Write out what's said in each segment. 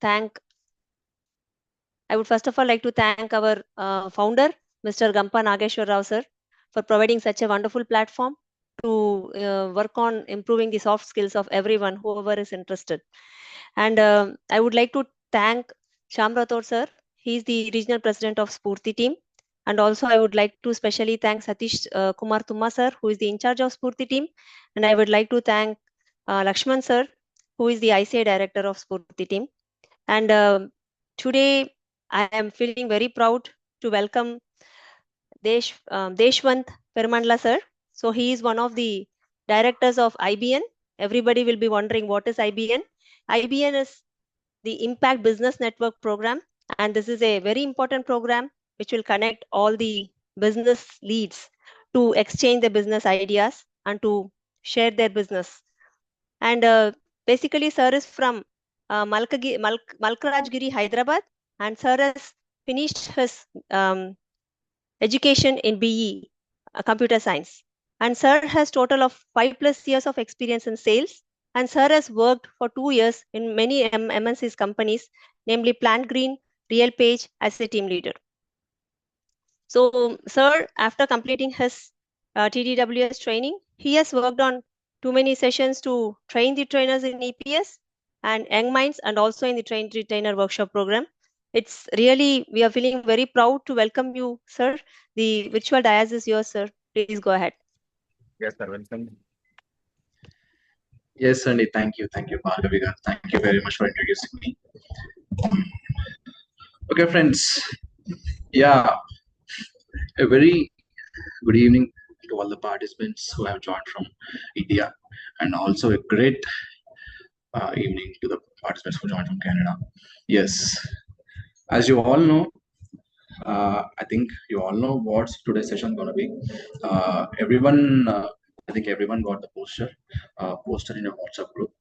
thank our founder, Mr. Gampa Nageshwar Rao sir, for providing such a wonderful platform to work on improving the soft skills of everyone, whoever is interested. And I would like to thank Shyam Rathod sir. He is the regional president of Spurti team. And also, I would like to specially thank Satish Kumar Tumma sir, who is the in charge of Spurti team. And I would like to thank Lakshman sir, who is the ICA director of Spurti team. And today, I am feeling very proud to welcome Deshwanth Perumandla sir. So he is one of the directors of IBN. Everybody will be wondering what is IBN. IBN is the Impact Business Network program, and this is a very important program which will connect all the business leads to exchange their business ideas and to share their business. And basically, sir is from Malkarajgiri, Hyderabad, and sir has finished his education in BE, computer science. And sir has total of 5+ years of experience in sales. And sir has worked for 2 years in many MNCs companies, namely Plant Green, Real Page as a team leader. So, sir, after completing his TDWS training, he has worked on too many sessions to train the trainers in EPS and Young Minds, and also in the Train Retainer Workshop program. It's really, we are feeling very proud to welcome you, sir. The virtual dais is yours, sir. Please go ahead. Yes, sir. Welcome. Yes, Sandy. Thank you. Thank you, Bhargavi. Thank you very much for introducing me. Okay, friends. Yeah, a very good evening to all the participants who have joined from India, and also a great evening to the participants who joined from Canada. Yes, as you all know, I think you all know what today's session is going to be. I think everyone got the poster in your WhatsApp group.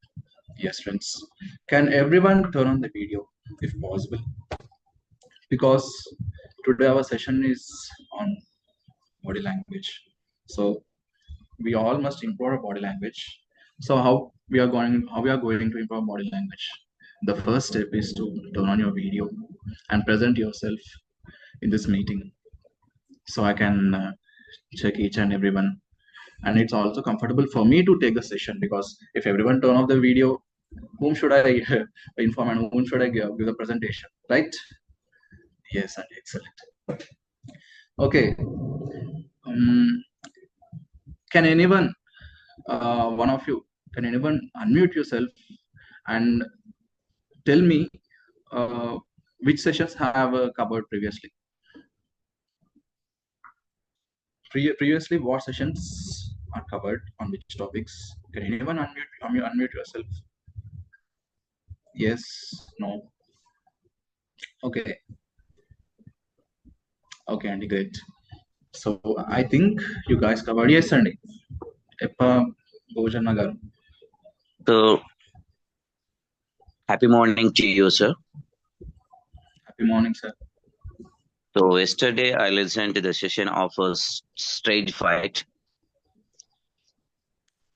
Yes, friends. Can everyone turn on the video if possible? Because today our session is on body language. So we all must improve our body language. So how we are going to improve body language? The first step is to turn on your video and present yourself in this meeting, so I can check each and everyone. And it's also comfortable for me to take the session, because if everyone turn off the video, whom should I inform and whom should I give the presentation, right? Yes, and excellent. Okay. Can anyone, one of you, can anyone unmute yourself and tell me which sessions have covered previously? Previously, what sessions are covered on which topics? Can anyone unmute yourself? Yes, no. Okay. Okay, Andy, great. So I think you guys covered. Yes, Andy. So, happy morning to you, sir. Happy morning, sir. So yesterday I listened to the session of a stage fight,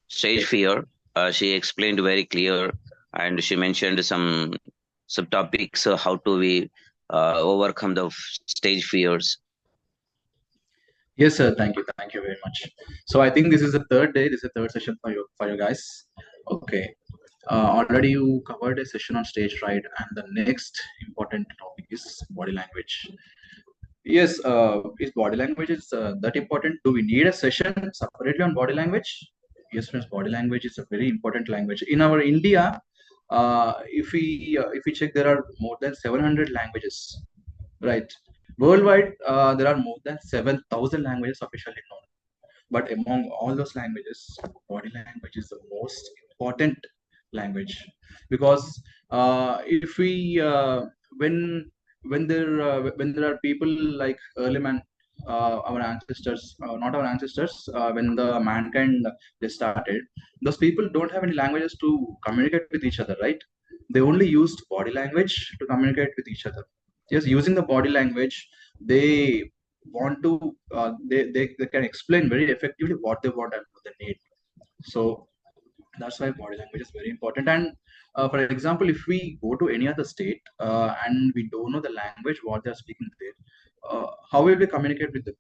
stage fear. She explained very clear, and she mentioned some subtopics. How do we overcome the stage fears? Yes, sir. Thank you. Thank you very much. So I think this is the third day. This is the third session for you guys. Okay. Already you covered a session on stage fright, and the next important topic is body language. Yes, is body language is that important? Do we need a session separately on body language? Yes, friends. Body language is a very important language in our India. If we check, there are more than 700 languages, right? Worldwide, there are more than 7,000 languages officially known. But among all those languages, body language is the most important language, because if we when there are people like early man, our ancestors, not our ancestors, when the mankind they started, those people don't have any languages to communicate with each other, right? They only used body language to communicate with each other. Yes, using the body language, they want to they can explain very effectively what they want and what they need. So that's why body language is very important. And For example, if we go to any other state and we don't know the language what they're speaking there, how will we communicate with them?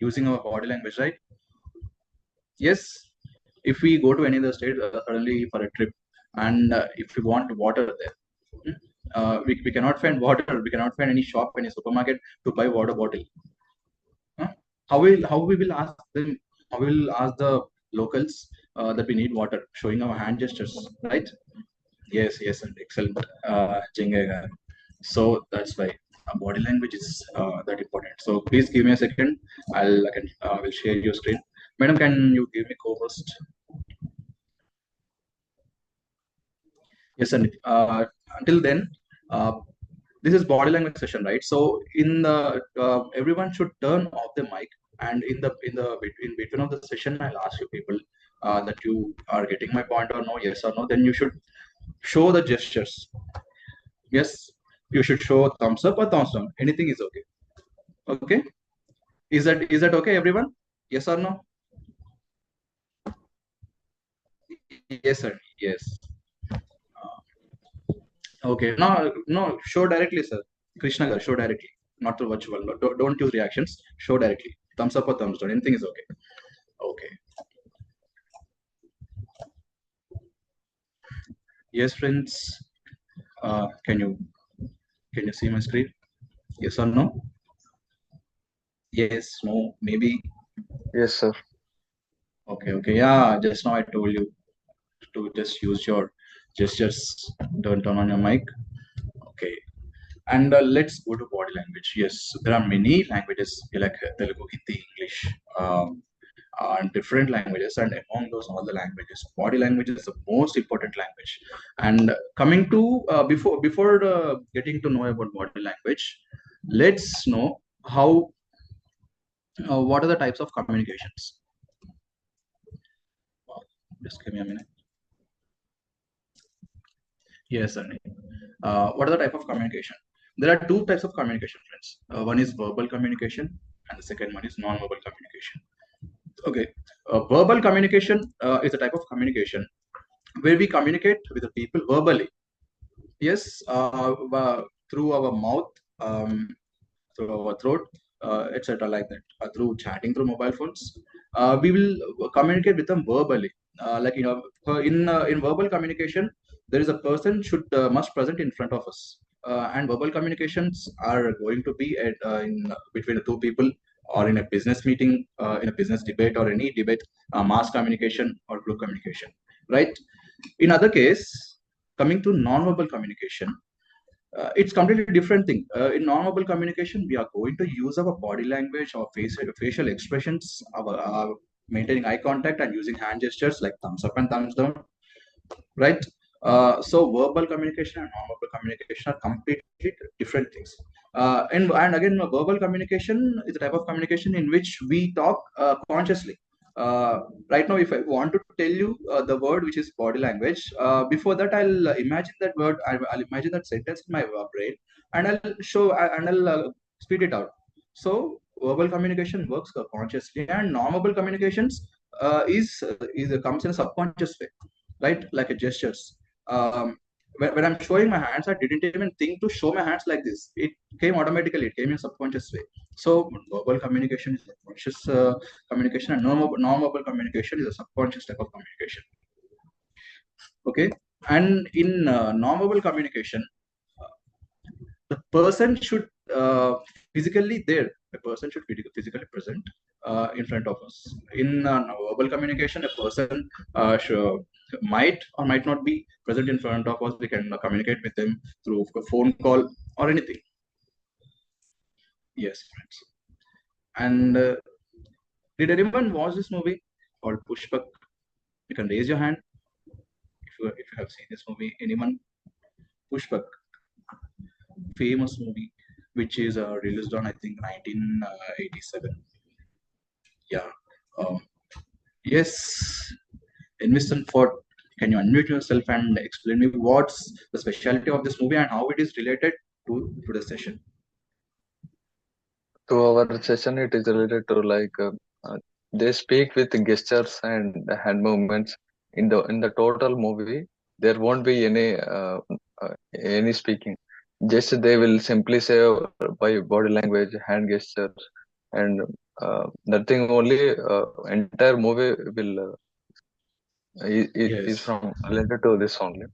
Using our body language, right? Yes. If we go to any other state suddenly for a trip, and if we want water there, we cannot find water. We cannot find any shop, any supermarket to buy water bottle. Huh? How we will ask them? How we will ask the locals that we need water, showing our hand gestures, right? Yes, and excellent, Chinga. So that's why body language is that important. So please give me a second. I can will share your screen. Madam, can you give me co-host? Yes, and until then, uh, this is body language session, right? So in the everyone should turn off the mic, and in between of the session, I'll ask you people that you are getting my point or no, yes or no. Then you should show the gestures. Yes, you should show thumbs up or thumbs down. Anything is okay. Okay, is that okay, everyone? Yes or no? Yes, sir. Yes. Okay. No, no. Show directly, sir. Krishna gar, show directly, not through virtual. No, don't use reactions. Show directly. Thumbs up or thumbs down. Anything is okay. Okay. Yes, friends. Can you see my screen? Yes or no? Yes, no, maybe. Yes, sir. Okay. Yeah, just now I told you to just use your gestures. Don't turn on your mic. Okay. And let's go to body language. Yes, there are many languages like Telugu, Hindi, English, and different languages. And among those, all the languages, body language is the most important language. And coming to before getting to know about body language, let's know how what are the types of communications. Just give me a minute. Yes, Sunny. What are the type of communication? There are two types of communication, friends. One is verbal communication, and the second one is non-verbal communication. Okay, verbal communication is a type of communication where we communicate with the people verbally. Yes, through our mouth, through our throat, etc. Like that. Through chatting through mobile phones, we will communicate with them verbally. In verbal communication, there is a person should must present in front of us, and verbal communications are going to be in between the two people, or in a business meeting, in a business debate, or any debate, mass communication or group communication, right? In other case, coming to non-verbal communication, it's completely different thing. In non-verbal communication, we are going to use our body language, our facial expressions, our maintaining eye contact, and using hand gestures like thumbs up and thumbs down, right? So verbal communication and non-verbal communication are completely different things. And again, verbal communication is a type of communication in which we talk consciously. Right now, if I want to tell you the word which is body language, before that I'll imagine that word. I'll imagine that sentence in my brain, and I'll spit it out. So verbal communication works consciously, and non-verbal communications is comes in a subconscious way, right? Like a gestures. When I'm showing my hands, I didn't even think to show my hands like this. It came automatically. It came in a subconscious way. So verbal communication is a conscious communication, and non-verbal communication is a subconscious type of communication. Okay, and in non-verbal communication, the person should physically there. A person should be physically present in front of us. In verbal communication, a person might or might not be present in front of us. We can communicate with them through a phone call or anything. Yes, friends. And did anyone watch this movie called Pushpak? You can raise your hand if you have seen this movie. Anyone? Pushpak, famous movie, which is released on I think 1987. Yeah. Um, yes. Investment for. Can you unmute yourself and explain me what's the specialty of this movie and how it is related to the session? To our session, it is related to they speak with gestures and hand movements in the total movie. there won't be any speaking. Just they will simply say by body language, hand gesture, and nothing. Only entire movie will is Yes, from related to this only,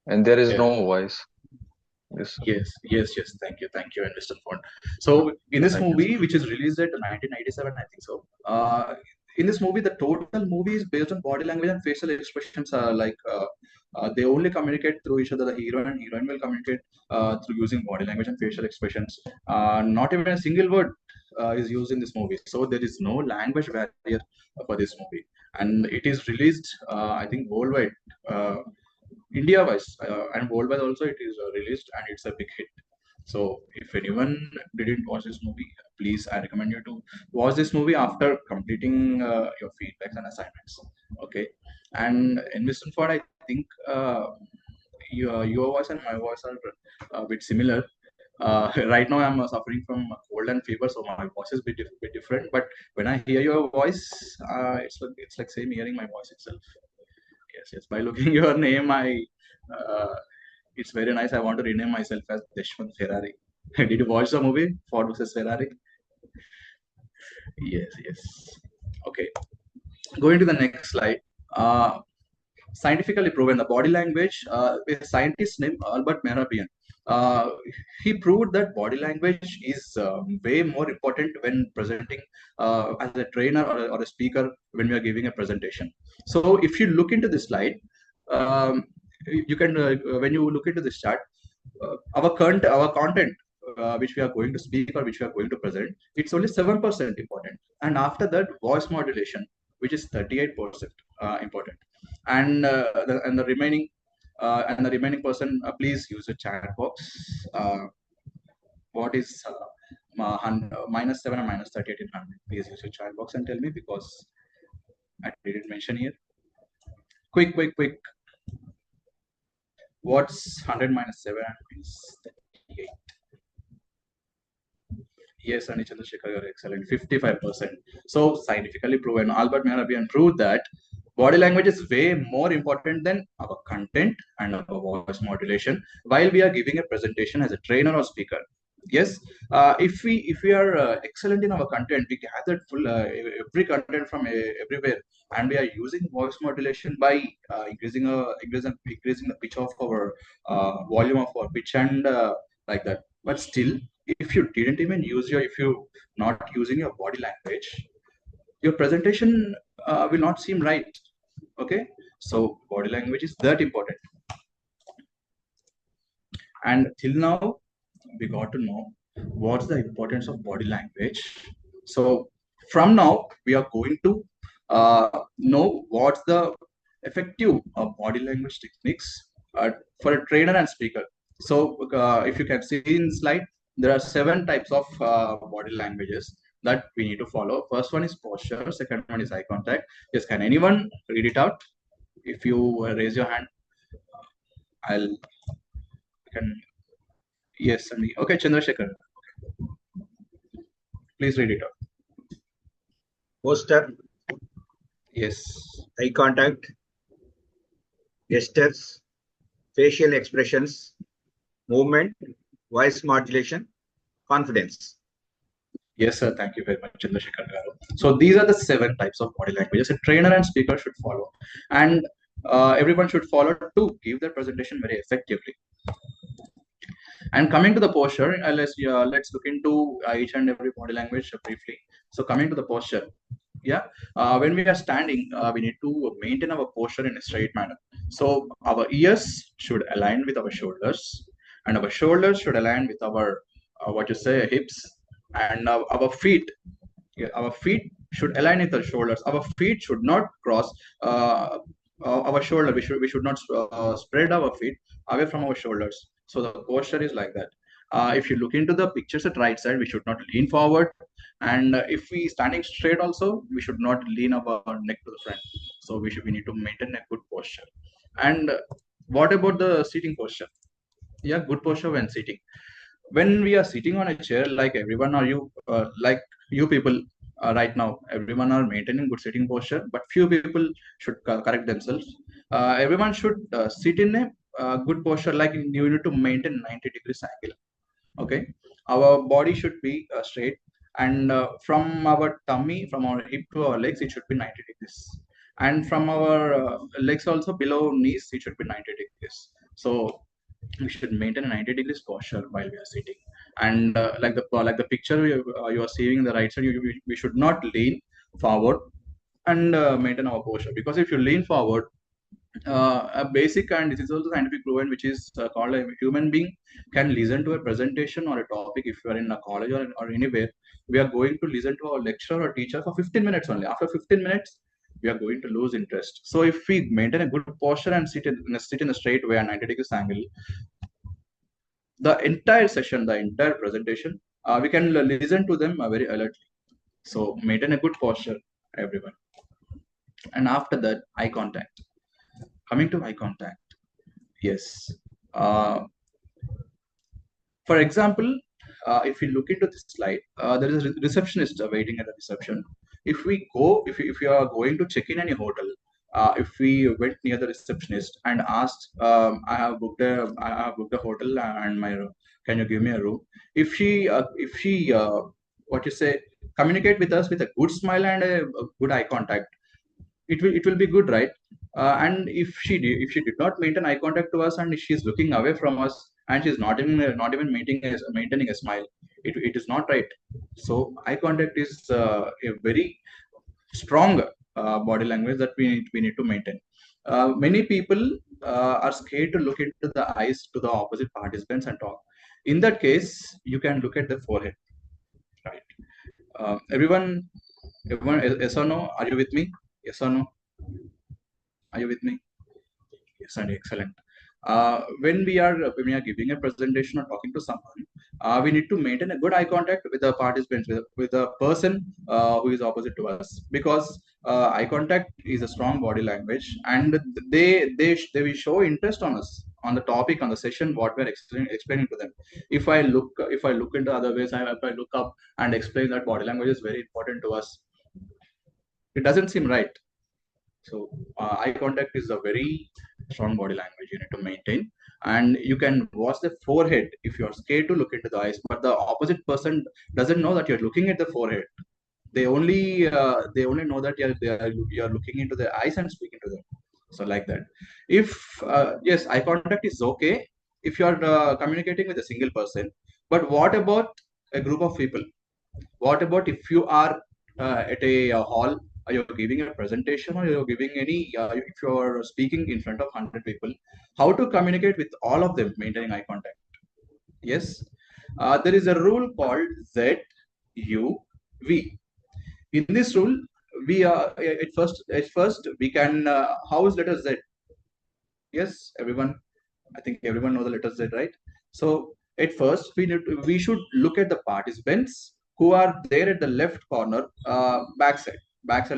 and there is yes. no voice. This. Yes. Thank you, and Mr. Font. So in this Thank you, sir. movie, which is released at 1997, I think so. In this movie, the total movie is based on body language and facial expressions. They only communicate through each other. The hero and heroine will communicate through using body language and facial expressions. Not even a single word is used in this movie. So there is no language barrier for this movie, and it is released, I think, worldwide. India wise and worldwide also it is released and it's a big hit. So if anyone didn't watch this movie, please I recommend you to watch this movie after completing your feedbacks and assignments. Okay, and in Mr. Ford, I think your voice and my voice are a bit similar. Right now I'm suffering from a cold and fever, so my voice is bit different. But when I hear your voice, it's like same hearing my voice itself. Yes. By looking your name, uh, it's very nice. I want to rename myself as Deshwanth Ferrari. Did you watch the movie Ford versus Ferrari? Yes. Okay. Going to the next slide. Scientifically proven the body language. A scientist named Albert Mehrabian. Uh, he proved that body language is way more important when presenting as a trainer or a speaker when we are giving a presentation. So if you look into this slide, um, you can when you look into this chart, our content which we are going to speak or which we are going to present, it's only 7% important, and after that voice modulation, which is 38% important, and the remaining person, please use a chat box. What is -7 and -38 in 100? Please use your chat box and tell me, because I didn't mention here. Quick. What's 100 -7 and -38? Yes, Ani Chandrasekhar, you're excellent. 55%. So scientifically proven, Albert Mehrabian proved that body language is way more important than our content and our voice modulation while we are giving a presentation as a trainer or speaker. Yes, if we are excellent in our content, we gathered full every content from everywhere, and we are using voice modulation by increasing the pitch of our volume of our pitch and like that. But still, if you didn't even use if you not using your body language, your presentation will not seem right. Okay, so body language is that important, and till now we got to know what's the importance of body language. So from now we are going to know what's the effective body language techniques for a trainer and speaker. So if you can see in slide, there are 7 types of body languages that we need to follow. First one is posture, second one is eye contact. Yes, can anyone read it out? If you raise your hand, I'll can. Yes, Sunny. Okay, Chandrasekhar, please read it out. Posture, Yes. eye contact, gestures, facial expressions, movement, voice modulation, confidence. Yes, sir. Thank you very much, Chandrasekhar garu. So these are the 7 types of body languages a trainer and speaker should follow, and everyone should follow to give their presentation very effectively. And coming to the posture, let's look into each and every body language briefly. So coming to the posture, when we are standing, we need to maintain our posture in a straight manner. So our ears should align with our shoulders, and our shoulders should align with our hips, and our feet should align with our shoulders. Our feet should not cross our shoulder. We should not spread our feet away from our shoulders. So the posture is like that. If you look into the pictures at right side, we should not lean forward, and if we standing straight also, we should not lean our neck to the front. So we need to maintain a good posture. And what about the seating posture? Yeah, good posture when sitting. When we are sitting on a chair, like everyone, or you like you people, right now everyone are maintaining good sitting posture, but few people should correct themselves. Everyone should sit in a good posture, like you need to maintain 90 degrees angle. Okay, our body should be straight, and from our tummy, from our hip to our legs, it should be 90 degrees, and from our legs also below knees, it should be 90 degrees. So we should maintain a 90 degrees posture while we are sitting. And like the picture you are seeing in the right side, we should not lean forward and maintain our posture, because if you lean forward, a basic, and this is also scientific proven, which is called a human being can listen to a presentation or a topic. If you are in a college or anywhere, we are going to listen to our lecturer or teacher for 15 minutes only. After 15 minutes, we are going to lose interest. So if we maintain a good posture and sit in a straight way and 90 degrees angle, the entire session, the entire presentation, we can listen to them very alertly. So maintain a good posture, everyone. And after that, eye contact. Coming to eye contact, yes. For example, if we look into this slide, there is a receptionist waiting at the reception. If you are going to check in any hotel, if we went near the receptionist and asked, I have booked a hotel and can you give me a room? If she, what you say, communicate with us with a good smile and a good eye contact, it will be good, right? And if she did not maintain eye contact to us, and she's looking away from us, and she's not even maintaining a smile, it is not right. So eye contact is a very strong body language that we need to maintain. Many people are scared to look into the eyes to the opposite participants and talk. In that case, you can look at the forehead, right? Everyone, yes or no? Are you with me? Yes or no? Are you with me? Yes, and excellent. When we are giving a presentation or talking to someone, we need to maintain a good eye contact with the participants, with the person who is opposite to us, because eye contact is a strong body language, and they will show interest on us, on the topic, on the session, what we're explaining to them. If I look into other ways, if I look up and explain that body language is very important to us, it doesn't seem right. So eye contact is a very strong body language you need to maintain. And you can watch the forehead if you're scared to look into the eyes, but the opposite person doesn't know that you're looking at the forehead. They only know that you're looking into their eyes and speaking to them. So like that. If yes, eye contact is okay if you're communicating with a single person. But what about a group of people? What about if you are at a hall, you're giving a presentation, or you're giving if you're speaking in front of 100 people, how to communicate with all of them maintaining eye contact? Yes, there is a rule called ZUV. In this rule, we are at first we can house letter Z. Yes, everyone. I think everyone know the letter Z, right? So at first, we should look at the participants who are there at the left corner, backside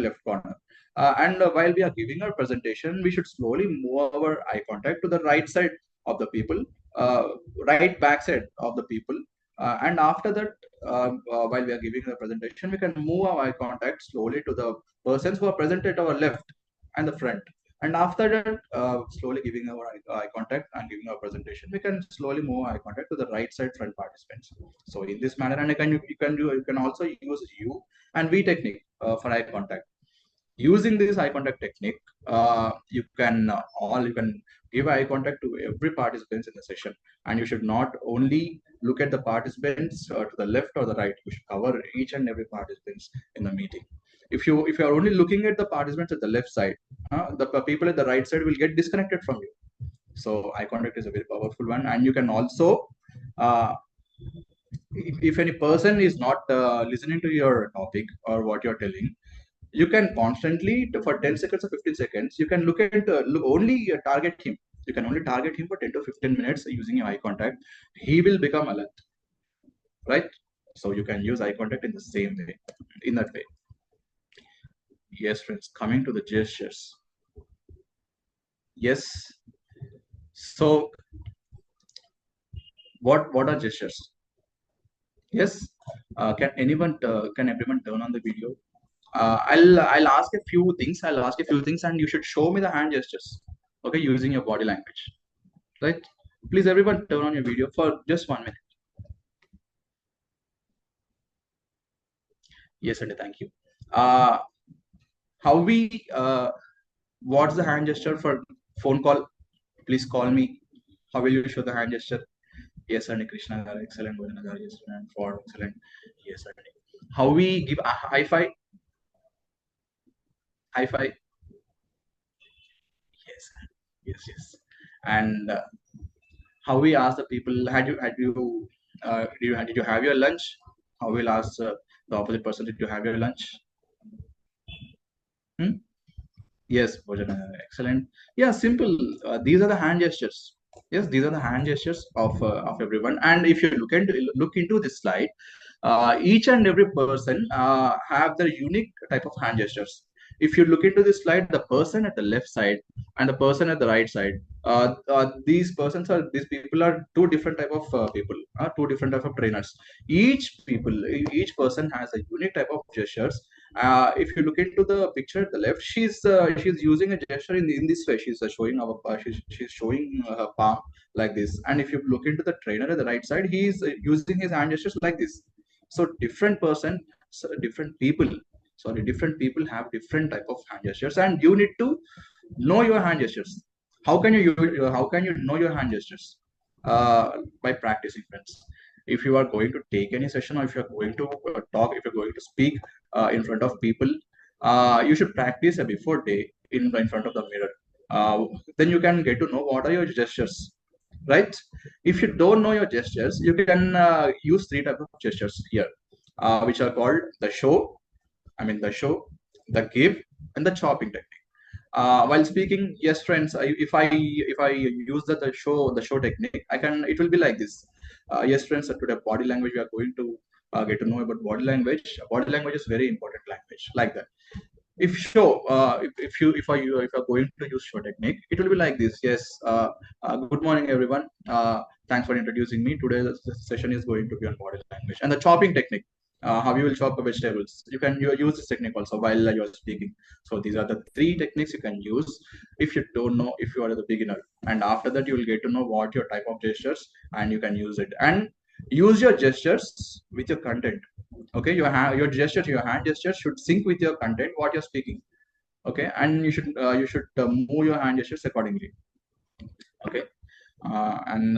left corner. And while we are giving our presentation, we should slowly move our eye contact to the right side of the people, uh, right backside of the people. And after that, while we are giving the presentation, we can move our eye contact slowly to the persons who are present at our left and the front. And after that, slowly giving our eye contact and giving our presentation, we can slowly move eye contact to the right side front participants. So in this manner, and you can also use U and V technique for eye contact. Using this eye contact technique, you can give eye contact to every participants in the session, and you should not only look at the participants to the left or the right. You should cover each and every participants in the meeting. If you are only looking at the participants at the left side, the people at the right side will get disconnected from you. So eye contact is a very powerful one. And you can also, uh, if any person is not listening to your topic or what you're telling, you can constantly, for 10 seconds or 15 seconds, you can only target him. You can only target him for 10 to 15 minutes using your eye contact. He will become alert, right? So you can use eye contact in the same way, in that way. Yes, friends, coming to the gestures. Yes. So what are gestures? Yes, Can everyone turn on the video? I'll ask a few things. And you should show me the hand gestures. Okay, using your body language. Right? Please, everyone, turn on your video for just 1 minute. Yes, Andy, thank you. What's the hand gesture for phone call? Please call me. How will you show the hand gesture? Yes, Andy, Krishna, excellent. Yes, and Ford, excellent. Yes, Andy. How we give a high five? High five. Yes, yes. And how we ask the people, did you have your lunch? How we'll ask the opposite person, did you have your lunch? Yes, Bhojana, excellent. Yeah, simple. These are the hand gestures. Yes, these are the hand gestures of everyone. And if you look into this slide, each and every person have their unique type of hand gestures. If you look into this slide, the person at the left side and the person at the right side, these people are two different type of people, two different type of trainers. Each person has a unique type of gestures. If you look into the picture at the left, she's using a gesture in this way. She's showing she's showing her palm like this. And if you look into the trainer at the right side, he's using his hand gestures like this. So different people have different type of hand gestures, and you need to know your hand gestures. How can you know your hand gestures? By practicing, friends. If you are going to take any session, or if you're going to talk, if you're going to speak in front of people, you should practice a before day in front of the mirror. Then you can get to know what are your gestures, right? If you don't know your gestures, you can use three types of gestures here, which are called the show, the give, and the chopping technique. While speaking, yes, friends, if I use the show technique, it will be like this. Yes, friends, today body language, we are going to get to know about body language. Body language is very important language, like that. If you're going to use show technique, it will be like this. Yes, good morning, everyone. Thanks for introducing me. Today the session is going to be on body language and the chopping technique. How you will chop the vegetables. You use this technique also while you're speaking. So these are the three techniques you can use if you don't know, if you are the beginner. And after that, you will get to know what your type of gestures, and you can use it. And use your gestures with your content. Okay, your hand gestures should sync with your content, what you're speaking. Okay, and you should move your hand gestures accordingly. Okay, and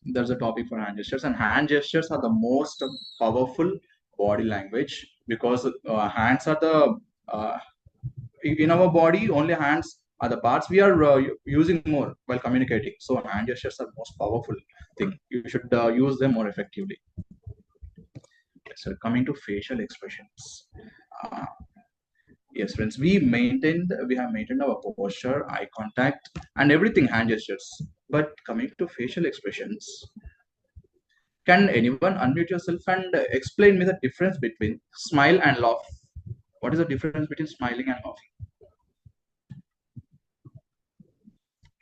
there's a topic for hand gestures, and hand gestures are the most powerful body language, because hands are the in our body, only hands are the parts we are using more while communicating. So hand gestures are the most powerful thing. You should use them more effectively. So coming to facial expressions. Uh, yes, friends, we have maintained our posture, eye contact, and everything, hand gestures. But coming to facial expressions, can anyone unmute yourself and explain me the difference between smile and laugh? What is the difference between smiling and laughing?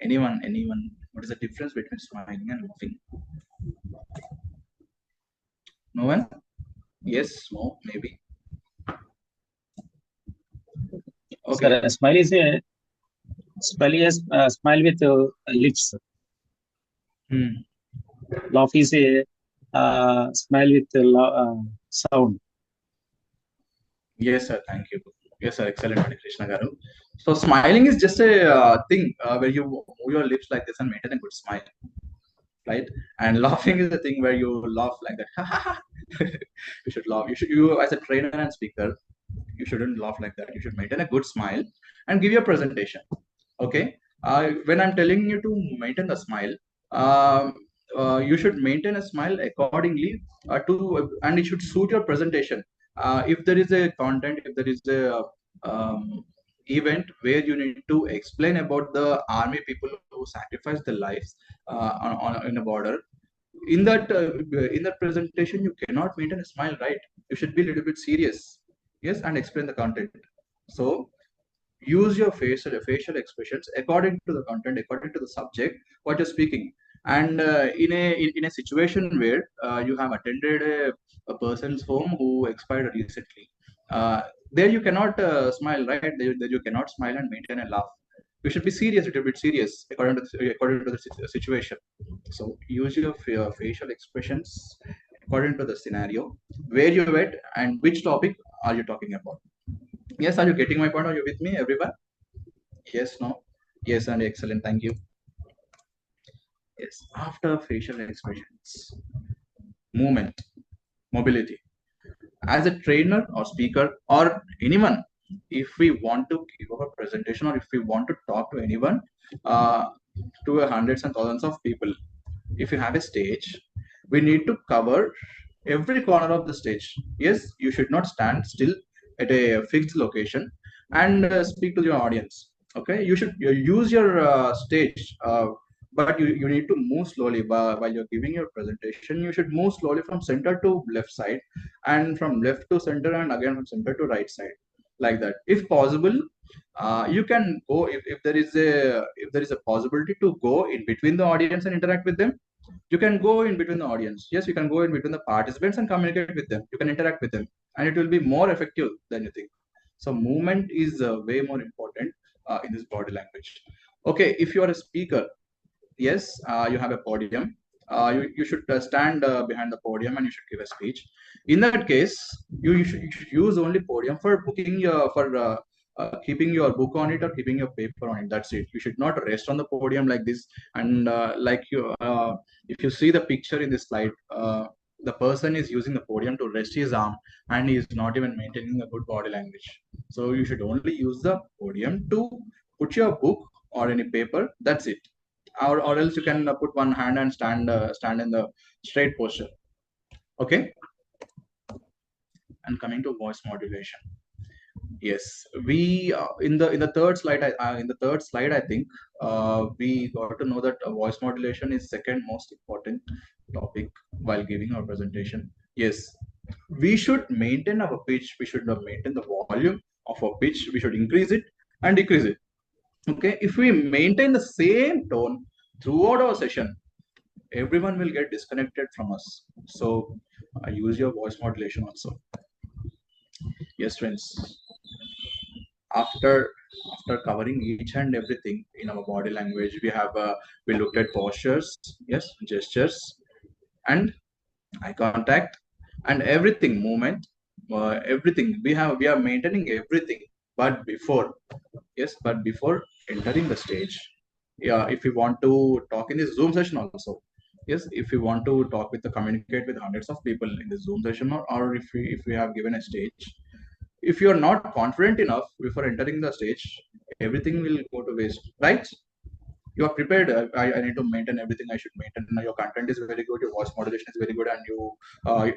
Anyone? What is the difference between smiling and laughing? No one? Yes, no, maybe. Okay. Sir, smile is smile with lips. Laugh is a smile with sound. Yes, sir. Thank you. Yes, sir. Excellent, Krishna Garu. So smiling is just a thing where you move your lips like this and maintain a good smile, right? And laughing is the thing where you laugh like that. You should laugh. You as a trainer and speaker, you shouldn't laugh like that. You should maintain a good smile and give your presentation. Okay. When I'm telling you to maintain the smile, you should maintain a smile accordingly and it should suit your presentation. If there is a content, if there is a event where you need to explain about the army people who sacrificed their lives in a border, in that presentation, you cannot maintain a smile, right? You should be a little bit serious, yes, and explain the content. So use your facial expressions according to the content, according to the subject what you're speaking. And in a situation where you have attended a person's home who expired recently, there you cannot smile, right? There you cannot smile and maintain a laugh. You should be serious, a little bit serious according to the situation. So use your facial expressions according to the scenario, where you're at and which topic are you talking about. Yes, are you getting my point? Are you with me, everyone? Yes, no? Yes, and excellent. Thank you. Yes, after facial expressions, movement, mobility. As a trainer or speaker or anyone, if we want to give a presentation or if we want to talk to anyone, uh, to hundreds and thousands of people, if you have a stage, we need to cover every corner of the stage. Yes, you should not stand still at a fixed location and speak to your audience. Okay, you should use your stage, but you need to move slowly while you're giving your presentation. You should move slowly from center to left side, and from left to center, and again from center to right side, like that. If possible, you can go, if there is a possibility to go in between the audience and interact with them. You can go in between the audience. Yes, you can go in between the participants and communicate with them. You can interact with them, and it will be more effective than you think. So movement is way more important in this body language. Okay, if you are a speaker, yes, you have a podium. You should stand behind the podium and you should give a speech. In that case, you should use only podium for booking your for keeping your book on it or keeping your paper on it. That's it. You should not rest on the podium like this. And like you, if you see the picture in this slide, the person is using the podium to rest his arm, and he is not even maintaining a good body language. So you should only use the podium to put your book or any paper. That's it. Or else you can put one hand and stand in the straight posture. Okay. And coming to voice modulation, yes, we in the third slide I think we got to know that voice modulation is second most important topic while giving our presentation. Yes, we should maintain our pitch. We should maintain the volume of our pitch. We should increase it and decrease it. Okay, if we maintain the same tone throughout our session, everyone will get disconnected from us. So use your voice modulation also. Yes, friends. After covering each and everything in our body language, we looked at postures, yes, gestures, and eye contact, and everything, movement, everything. We are maintaining everything. But before entering the stage, yeah, if we want to talk in this Zoom session also, yes, if we want to talk with the communicate with hundreds of people in the Zoom session, or if we have given a stage, if you're not confident enough before entering the stage, everything will go to waste, right? You are prepared. I need to maintain everything I should maintain. Your content is very good, your voice modulation is very good, and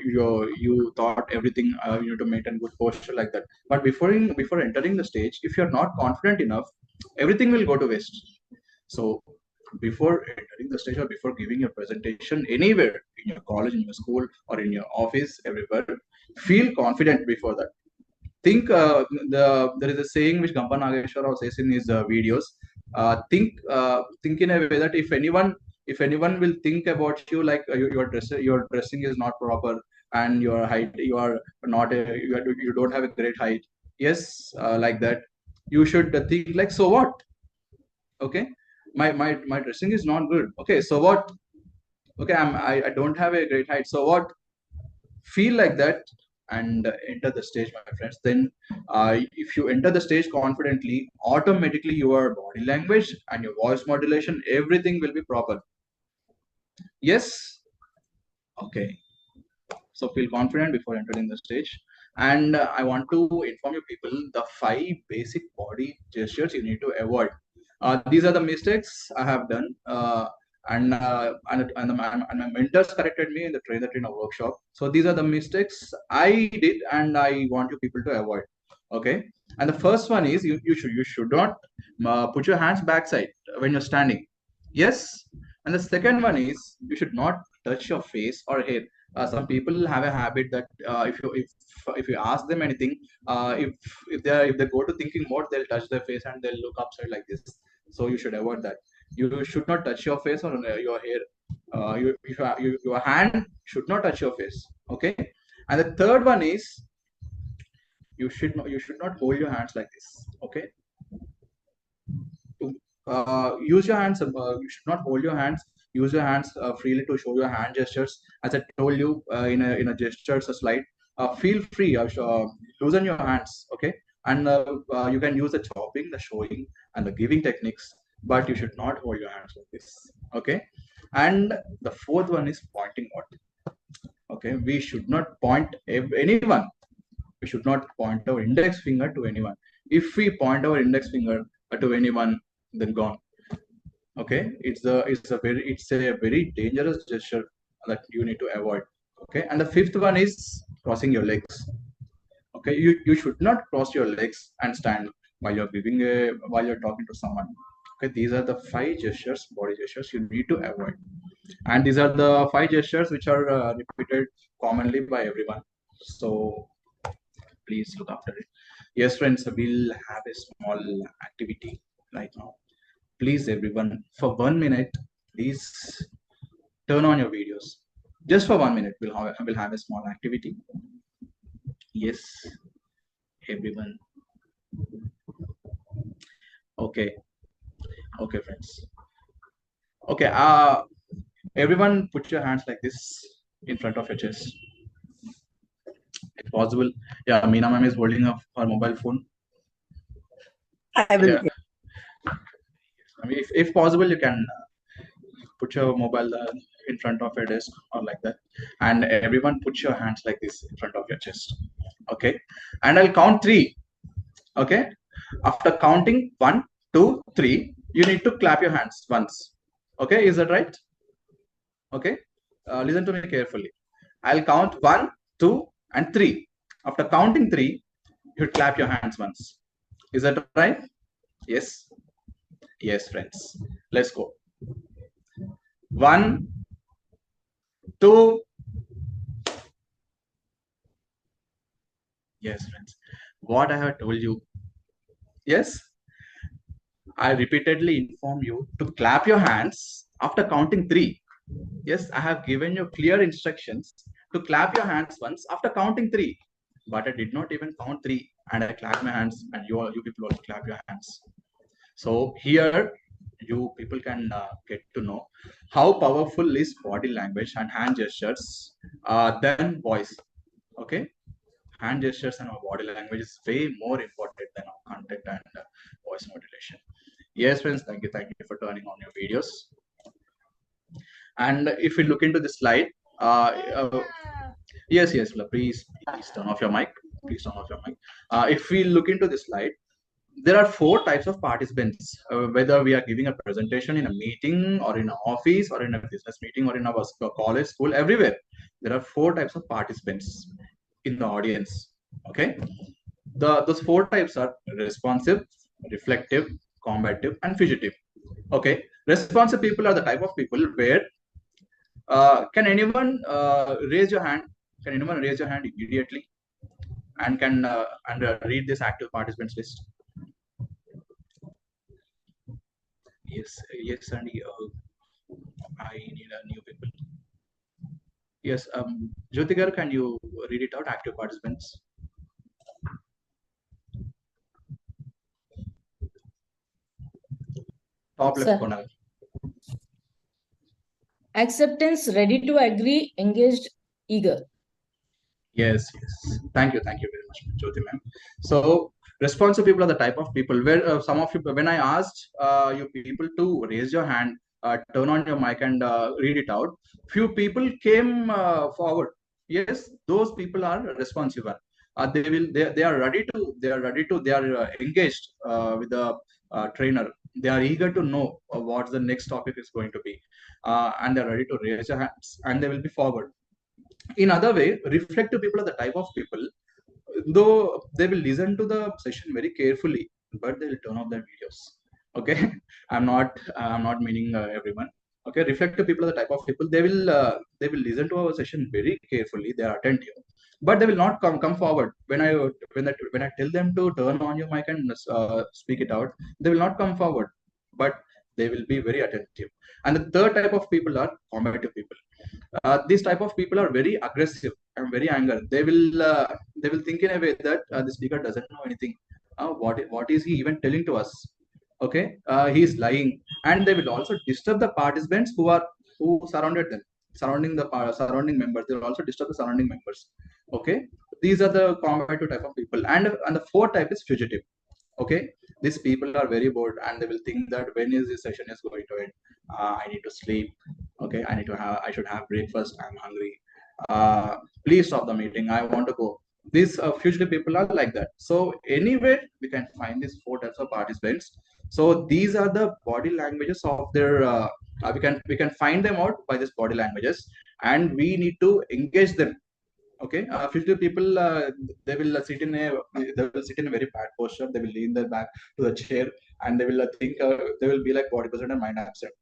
you thought everything, you need to maintain good posture, like that. But before entering the stage, if you're not confident enough, everything will go to waste. So before entering the stage or before giving your presentation anywhere, in your college, in your school, or in your office, everywhere, feel confident before that. Think there is a saying which Gampa Nageshwar says in his videos. Think in a way that if anyone will think about you like your dressing is not proper, and your height, you are not you don't have a great height. Yes, like that. You should think like, so what? Okay, my dressing is not good. Okay, so what? Okay, I don't have a great height. So what? Feel like that and enter the stage, my friends. Then if you enter the stage confidently, automatically your body language and your voice modulation, everything will be proper. Yes. Okay, so feel confident before entering the stage. And I want to inform you people the 5 basic body gestures you need to avoid. These are the mistakes I have done, and my mentors corrected me in the trainer workshop. So these are the mistakes I did, and I want you people to avoid. Okay, and the first one is you should not put your hands backside when you're standing. Yes, and the second one is you should not touch your face or hair. Some people have a habit that if you ask them anything, if they go to thinking mode, they'll touch their face and they'll look upside like this. So you should avoid that. You should not touch your face or your hair your hand should not touch your face. Okay. And the third one is you should not hold your hands like this. Okay. Use your hands. You should not hold your hands. Use your hands freely to show your hand gestures. As I told you in a gestures slide, feel free. Loosen your hands. Okay, and you can use the chopping, the showing, and the giving techniques. But you should not hold your hands like this. Okay, and the fourth one is pointing out. Okay, we should not point anyone. We should not point our index finger to anyone. If we point our index finger to anyone, then gone. Okay, it's a very dangerous gesture that you need to avoid. Okay, and the fifth one is crossing your legs. Okay, you should not cross your legs and stand while you're talking to someone. Okay, these are the five gestures, body gestures you need to avoid, and these are the five gestures which are repeated commonly by everyone. So please look after it. Yes, friends, we'll have a small activity right now. Please, everyone, for 1 minute, please turn on your videos. Just for 1 minute, we'll have a small activity. Yes, everyone. Okay, okay, friends. Okay, everyone, put your hands like this in front of your chest, if possible. Yeah, Meena ma'am is holding up her mobile phone. I will. Yeah. I mean, if possible, you can put your mobile in front of your desk or like that, and everyone put your hands like this in front of your chest. Okay, and I'll count three. Okay, after counting 1, 2, 3, you need to clap your hands once. Okay, is that right? Okay, listen to me carefully. I'll count 1, 2, and 3. After counting 3, you clap your hands once. Is that right? Yes. Yes, friends. Let's go. 1, 2. Yes, friends. What I have told you. Yes. I repeatedly inform you to clap your hands after counting 3. Yes, I have given you clear instructions to clap your hands once after counting 3. But I did not even count 3, and I clapped my hands, and you people also clap your hands. So here, you people can get to know how powerful is body language and hand gestures than voice. Okay, hand gestures and our body language is way more important than our content and voice modulation. Yes, friends, thank you for turning on your videos. And if we look into the slide, yes, please turn off your mic. Please turn off your mic. If we look into the slide, there are 4 types of participants. Whether we are giving a presentation in a meeting or in an office or in a business meeting or in our college, school, everywhere, there are 4 types of participants in the audience. Okay, those 4 types are responsive, reflective, combative, and fugitive. Okay, responsive people are the type of people where can anyone raise your hand? Can anyone raise your hand immediately and can read this active participants list? Yes, Sandy. I need a new people. Yes, Jyotigar, can you read it out? Active participants. Top left corner. Acceptance, ready to agree, engaged, eager. Yes. Thank you very much, Jyoti ma'am. So responsive people are the type of people where some of you, when I asked you people to raise your hand, turn on your mic and read it out, few people came forward. Yes, those people are responsive. They are ready to they are engaged with the trainer. They are eager to know what the next topic is going to be, and they're ready to raise their hands and they will be forward. In other way, reflective people are the type of people, though they will listen to the session very carefully, but they will turn off their videos. Okay, I'm not meaning everyone. Okay, reflective people are the type of people, they will listen to our session very carefully. They are attentive, but they will not come forward when I tell them to turn on your mic and speak it out. They will not come forward, but They will be very attentive. And the third type of people are combative people. These type of people are very aggressive and very angry. They will think in a way that the speaker doesn't know anything. What is he even telling to us? Okay, he is lying. And they will also disturb the participants who surrounded them, surrounding members. They will also disturb the surrounding members. Okay, these are the combative type of people. And the fourth type is fugitive. Okay, these people are very bored and they will think that when is this session is going to end? I need to sleep. Okay, I should have breakfast. I'm hungry. Please stop the meeting, I want to go. These fugitive people are like that. So anywhere we can find these four types of participants. So these are the body languages of their we can find them out by these body languages, and we need to engage them. Okay, fugitive people, they will sit in a very bad posture. They will lean their back to the chair, and they will think they will be like body present and mind absent.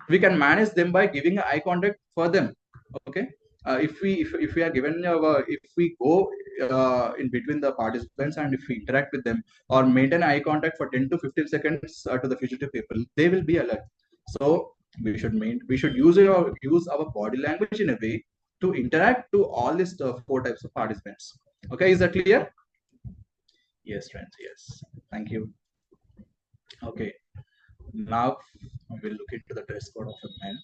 We can manage them by giving eye contact for them. Okay, if we are given if we go in between the participants, and if we interact with them or maintain eye contact for 10 to 15 seconds to the fugitive people, they will be alert. So we should use our body language in a way to interact to all these four types of participants. Okay, is that clear? Yes, friends, yes. Thank you. Okay, now we will look into the dress code of the men,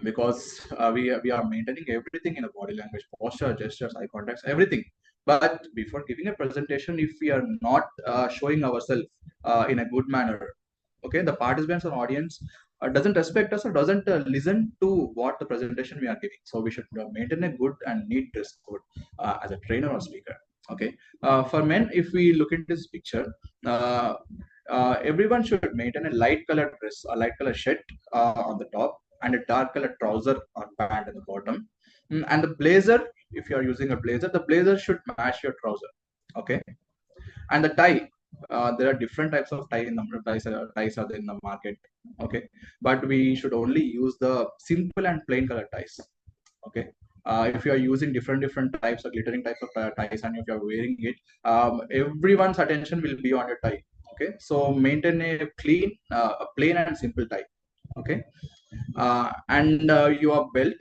because we are maintaining everything in a body language, posture, gestures, eye contacts, everything. But before giving a presentation, if we are not showing ourselves in a good manner, okay, the participants or audience doesn't respect us or doesn't listen to what the presentation we are giving. So we should maintain a good and neat dress code as a trainer or speaker. Okay, for men, if we look into this picture, uh, everyone should maintain a light colored dress, a light color shirt on the top, and a dark colored trouser or pant at the bottom. And the blazer, if you are using a blazer, the blazer should match your trouser. Okay, and the tie, there are different types of tie in the ties are there in the market. Okay, but we should only use the simple and plain color ties. Okay, if you are using different types of glittering types of ties, and if you are wearing it, everyone's attention will be on your tie. Okay, so maintain a plain and simple tie. Okay, and your belt,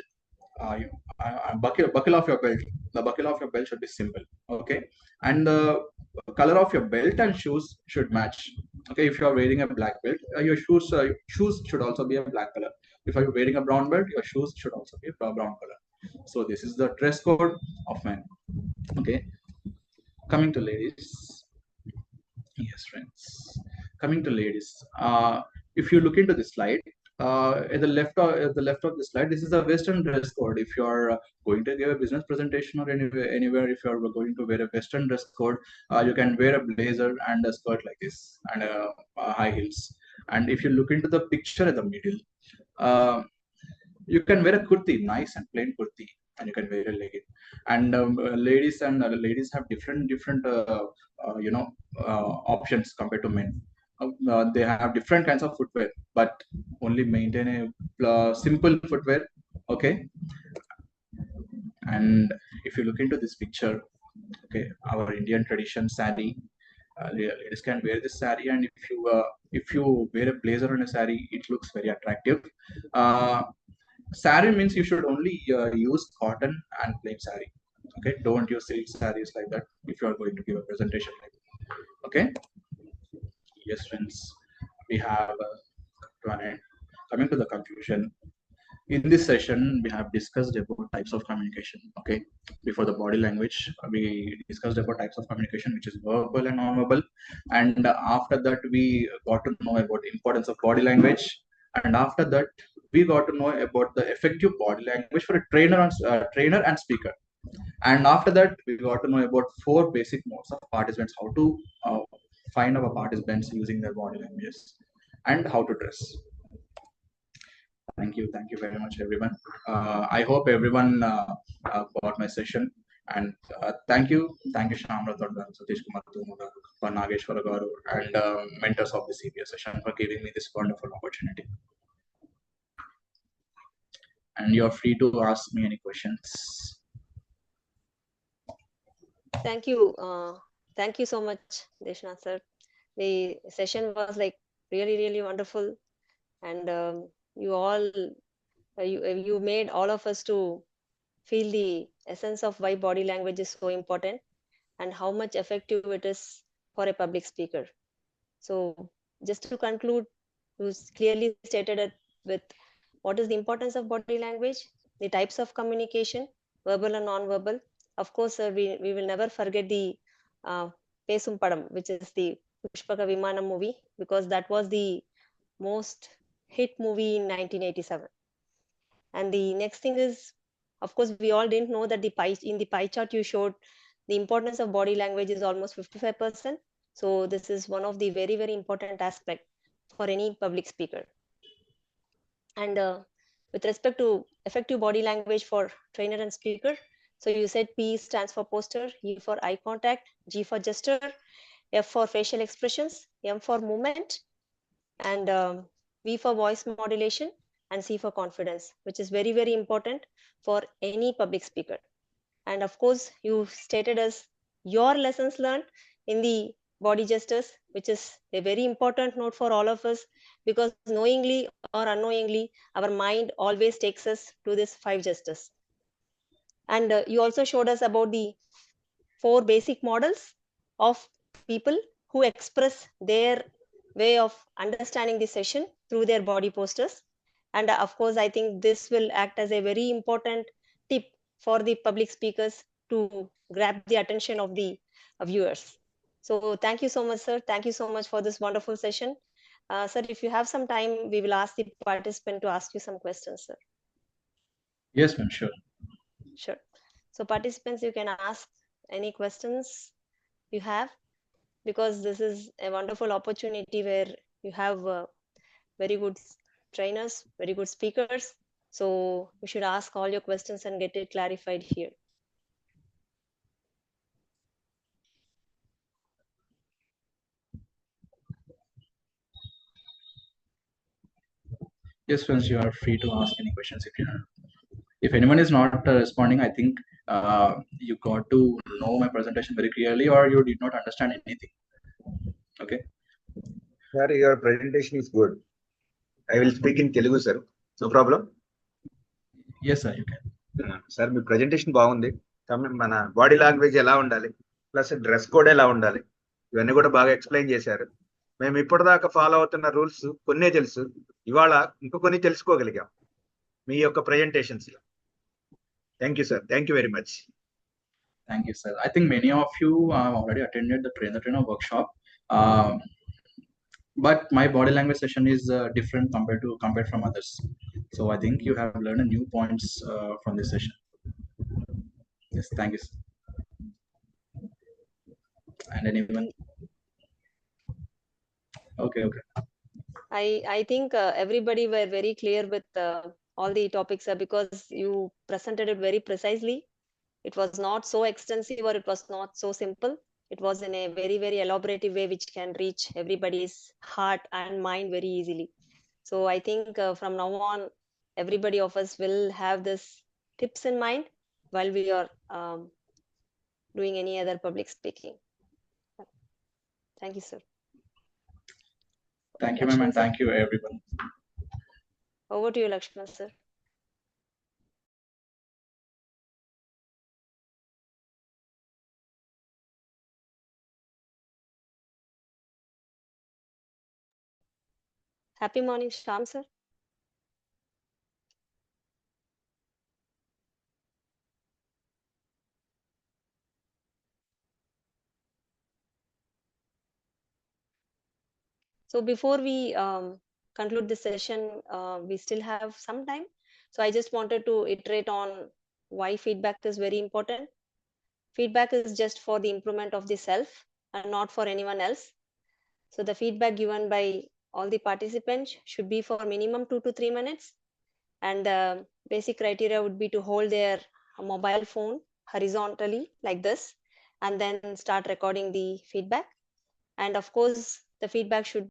buckle of your belt, the buckle of your belt should be simple. Okay, and the color of your belt and shoes should match. Okay, if you are wearing a black belt, your shoes should also be a black color. If you are wearing a brown belt, your shoes should also be a brown color. So this is the dress code of men. Okay, coming to ladies. Yes, friends, coming to ladies, if you look into the slide, at the left of the slide, this is a western dress code. If you are going to give a business presentation or anywhere, if you are going to wear a western dress code, you can wear a blazer and a skirt like this, and high heels. And if you look into the picture at the middle, uh, you can wear a kurti, nice and plain kurti, and you can wear a legging. And ladies have different options compared to men. They have different kinds of footwear, but only maintain a simple footwear. Okay, and if you look into this picture, okay, our Indian tradition sari, ladies can wear this sari, and if you wear a blazer on a sari, it looks very attractive. uh, Sari means you should only use cotton and plain sari. Okay, don't use silk saris like that if you are going to give a presentation like that. Okay, yes, friends, we have to an end. Coming to the conclusion, in this session we have discussed about types of communication. Okay, before the body language, we discussed about types of communication, which is verbal and non-verbal. And after that, we got to know about the importance of body language. And after that, we got to know about the effective body language for a trainer and speaker. And after that, we got to know about four basic modes of participants, how to uh, find our participants using their body languages, and how to dress. Thank you very much, everyone. I hope everyone got my session. And thank you, Shamratha garu, Satish Kumar Tumma garu, for Nageshwara garu, and mentors of the CBS session for giving me this wonderful opportunity. And you're free to ask me any questions. Thank you. Thank you so much, Deshwanth sir. The session was like really, really wonderful. and you made all of us to feel the essence of why body language is so important and how much effective it is for a public speaker. So just to conclude, you clearly stated it with what is the importance of body language, the types of communication, verbal and non-verbal. Of course, sir, we will never forget the uh, Pesum Padam, which is the Pushpaka Vimanam movie, because that was the most hit movie in 1987. And the next thing is, of course, we all didn't know that in the pie chart you showed the importance of body language is almost 55%. So this is one of the very, very important aspect for any public speaker. And with respect to effective body language for trainer and speaker, so you said P stands for posture, E for eye contact, G for gesture, F for facial expressions, M for movement, and V for voice modulation, and C for confidence, which is very, very important for any public speaker. And of course, you stated as your lessons learned in the body gestures, which is a very important note for all of us, because knowingly or unknowingly, our mind always takes us to these 5 gestures. And you also showed us about the 4 basic models of people who express their way of understanding the session through their body postures. And of course, I think this will act as a very important tip for the public speakers to grab the attention of the viewers. So thank you so much, sir. Thank you so much for this wonderful session. Sir, if you have some time, we will ask the participant to ask you some questions, sir. Yes, ma'am, sure. Sure. So participants, you can ask any questions you have, because this is a wonderful opportunity where you have very good trainers, very good speakers. So you should ask all your questions and get it clarified here. Yes, friends, you are free to ask any questions if you have. If anyone is not responding, I think you got to know my presentation very clearly, or you did not understand anything. Okay. Sir, your presentation is good. I will speak in Telugu, sir. No problem. Yes, sir, you can. Sir me presentation బాగుంది. మన body language ఎలా ఉండాలి, plus dress code ఎలా ఉండాలి, ఇవన్నీ కూడా బాగా explain చేశారు. మేము ఇప్పటిదాకా ఫాలో అవుతున్న రూల్స్ కొన్నే తెలుసు, ఇవాళ ఇంకొన్ని తెలుసుకోగలిగాం మీ యొక్క ప్రెజెంటేషన్స్ లో. Thank you sir. Thank you very much. Thank you, sir. I think many of you already attended the trainer workshop, but my body language session is different compared from others. So I think you have learned new points from this session. Yes, thank you, sir. And anyone? Okay. I think everybody were very clear with all the topics, because you presented it very precisely. It was not so extensive, or it was not so simple. It was in a very, very elaborative way, which can reach everybody's heart and mind very easily. So I think from now on, everybody of us will have this tips in mind while we are doing any other public speaking. Thank you, sir. Thank you, ma'am, and Lakshman, sir. thank you, everyone. Over to you, Lakshman, sir. Happy morning, Sham, sir. So before we conclude this session, we still have some time. So I just wanted to iterate on why feedback is very important. Feedback is just for the improvement of the self and not for anyone else. So the feedback given by all the participants should be for minimum 2 to 3 minutes. And the basic criteria would be to hold their mobile phone horizontally like this, and then start recording the feedback. And of course, the feedback should